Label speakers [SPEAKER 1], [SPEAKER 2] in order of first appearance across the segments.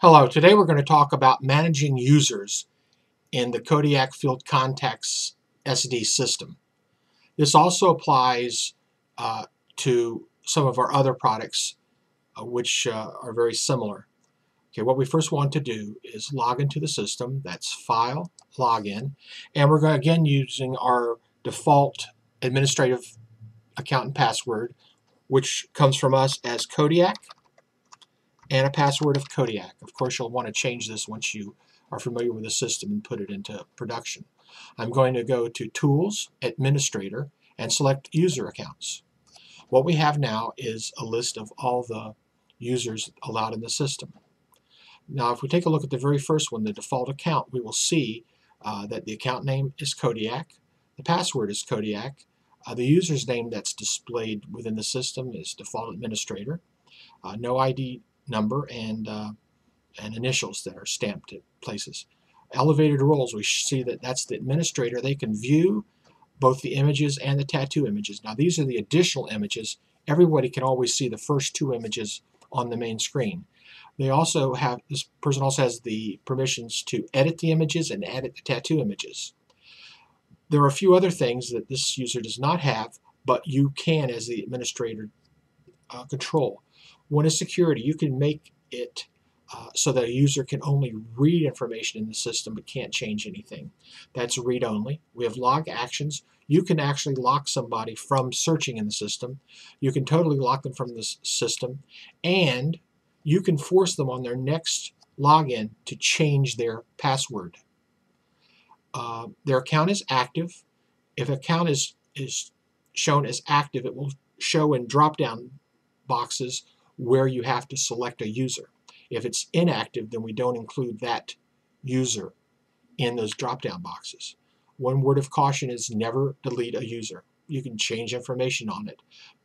[SPEAKER 1] Hello, today we're going to talk about managing users in the Kodiak Field Contacts SD system. This also applies to some of our other products which are very similar. Okay, what we first want to do is log into the system. That's File, Login, and we're going again using our default administrative account and password, which comes from us as Kodiak, and a password of Kodiak. Of course, you'll want to change this once you are familiar with the system and put it into production. I'm going to go to Tools, Administrator, and select User Accounts. What we have now is a list of all the users allowed in the system. Now, if we take a look at the very first one, the default account, we will see that the account name is Kodiak, the password is Kodiak, the user's name that's displayed within the system is default administrator, no ID number, and initials that are stamped at places. Elevated roles, we see that that's the administrator. They can view both the images and the tattoo images. Now these are the additional images. Everybody can always see the first two images on the main screen. They also have, this person also has the permissions to edit the images and edit the tattoo images. There are a few other things that this user does not have, but you can, as the administrator, control. One is security. You can make it so that a user can only read information in the system but can't change anything. That's read only. We have log actions. You can actually lock somebody from searching in the system. You can totally lock them from the system, and you can force them on their next login to change their password. Their account is active. If an account is shown as active, it will show in drop-down boxes where you have to select a user. If it's inactive, then we don't include that user in those drop-down boxes. One word of caution is never delete a user. You can change information on it,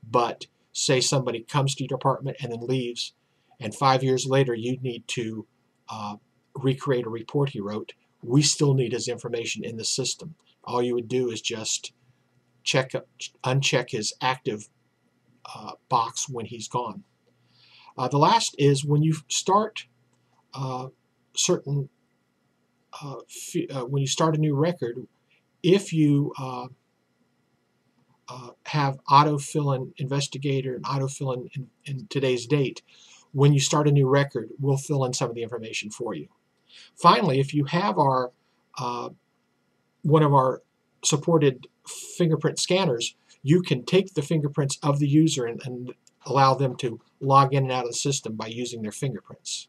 [SPEAKER 1] but say somebody comes to your department and then leaves, and 5 years later you need to recreate a report he wrote, we still need his information in the system. All you would do is just uncheck his active box when he's gone. The last is when you start when you start a new record, if you have autofill-in investigator and autofill in today's date, when you start a new record, we'll fill in some of the information for you. Finally, if you have our one of our supported fingerprint scanners, you can take the fingerprints of the user and allow them to log in and out of the system by using their fingerprints.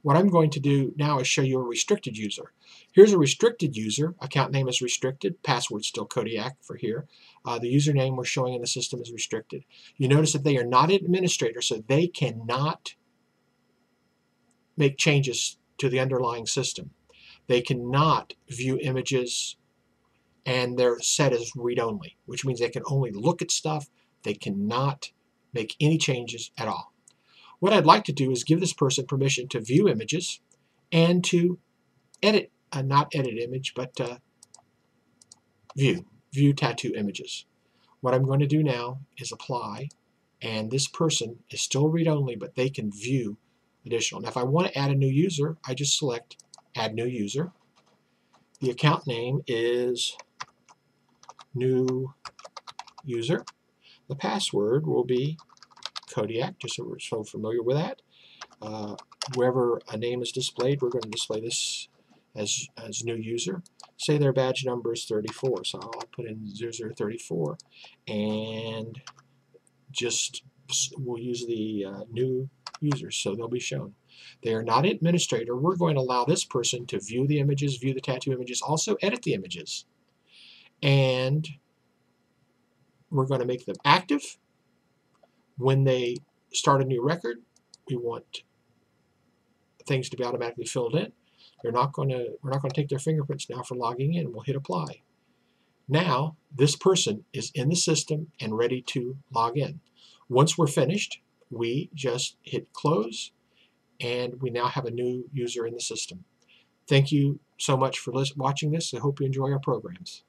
[SPEAKER 1] What I'm going to do now is show you a restricted user. Here's a restricted user. Account name is restricted. Password still Kodiak for here. The username we're showing in the system is restricted. You notice that they are not an administrator, so they cannot make changes to the underlying system. They cannot view images, and they're set as read-only, which means they can only look at stuff. They cannot make any changes at all. What I'd like to do is give this person permission to view images and to edit, not edit image, but view tattoo images. What I'm going to do now is apply, and this person is still read-only, but they can view additional. Now if I want to add a new user, I just select Add New User. The account name is New User. The password will be Kodiak, just so we're so familiar with that. Wherever a name is displayed, we're going to display this as new user. Say their badge number is 34, so I'll put in 0034, and just we'll use the new users, so they'll be shown. They are not an administrator. We're going to allow this person to view the images, view the tattoo images, also edit the images, and we're going to make them active. When they start a new record, we want things to be automatically filled in. We're not going to take their fingerprints now for logging in. We'll hit apply. Now this person is in the system and ready to log in. Once we're finished, we just hit close, and we now have a new user in the system. Thank you so much for watching this. I hope you enjoy our programs.